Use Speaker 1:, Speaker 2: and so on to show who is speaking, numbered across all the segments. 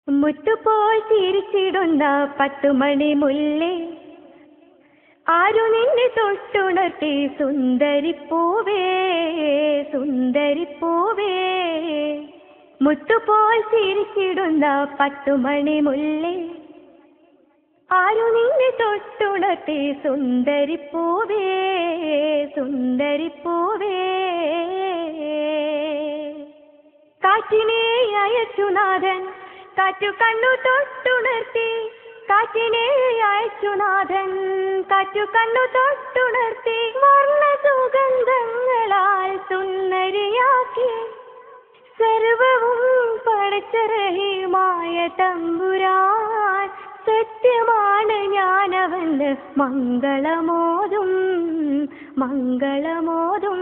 Speaker 1: മുത്തുപോൽ ചിരിച്ചിടുന്ന പത്തുമണി മുല്ലേ, ആരു നിന്നെ തൊട്ടുണർത്തി സുന്ദരിപ്പൂവേ സുന്ദരിപ്പൂവേ. മുത്തുപോൽ ചിരിച്ചിടുന്ന പത്തുമണി മുല്ലേ, ആരു നിന്നെ തൊട്ടുണർത്തി സുന്ദരിപ്പൂവേ സുന്ദരിപ്പൂവേ. കാറ്റിനെ അയച്ചുനാഥൻ കാറ്റു കണ്ണു തൊട്ടുണർത്തി, കാറ്റിനെ അയച്ചുനാഥൻ കാറ്റു കണ്ണു തൊട്ടുണർത്തി. വർണ്ണ സുഗന്ധങ്ങളാൽ സുന്ദരിയാക്കി സർവവും പടച്ച റഹീമായ തമ്പുരാൻ. സത്യമാണ് ഞാനവന് മംഗളമോതും മംഗളമോതും.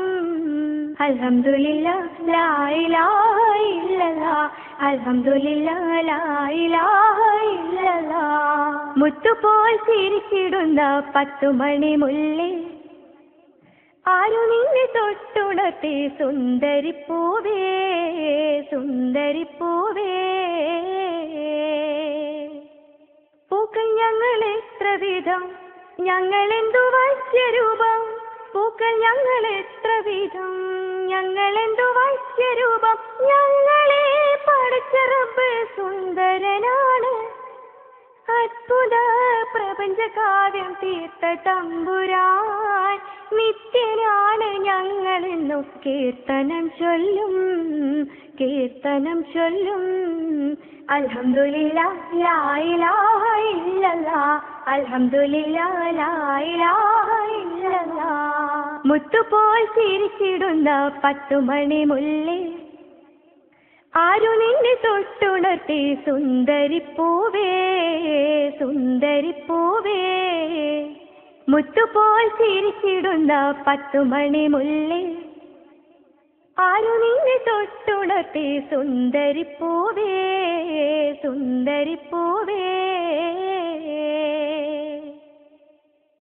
Speaker 1: അൽഹംദുലില്ലാഹ് ലാ ഇലാഹ ഇല്ലല്ലാഹ്, അൽഹംദുലില്ലാഹ് ലാ ഇലാഹ ഇല്ലല്ലാഹ്. മുത്തുപോൽ ചിരിച്ചിടുന്ന പത്തുമണി മുല്ലേ, ആരു നിന്നെ തൊട്ടുണർത്തി സുന്ദരിപ്പൂവേ സുന്ദരിപ്പൂവേ. പൂക്കൾ ഞങ്ങൾ എത്ര വിധം, ഞങ്ങളെന്തു വശ്യരൂപം. പൂക്കൾ ഞങ്ങൾ എത്ര വിധം, ഞങ്ങളെന്തു വശ്യരൂപം. ഞങ്ങളെ പടച്ച റബ്ബ് സുന്ദരനാണ്, അത്ഭുത പ്രപഞ്ചകാവ്യം തീർത്ത തമ്പുരാൻ. നിത്യനാണ് ഞങ്ങളെന്നു കീർത്തനം ചൊല്ലും കീർത്തനം ചൊല്ലും. അൽഹംദുലില്ലാഹ് ലാ ഇലാഹ ഇല്ലല്ലാഹ്, അൽഹംദുലില്ലാഹ് ലാ ഇലാഹ ഇല്ലല്ലാഹ്. മുത്തുപോൽ ചിരിച്ചിടുന്ന പത്തുമണി മുല്ലേ, ആരു നിന്നെ തൊട്ടുണർത്തി സുന്ദരിപ്പൂവേ സുന്ദരിപ്പൂവേ. മുത്തുപോൽ ചിരിച്ചിടുന്ന പത്തുമണി മുല്ലേ, ആരു നിന്നെ തൊട്ടുണർത്തി സുന്ദരിപ്പൂവേ സുന്ദരിപ്പൂവേ.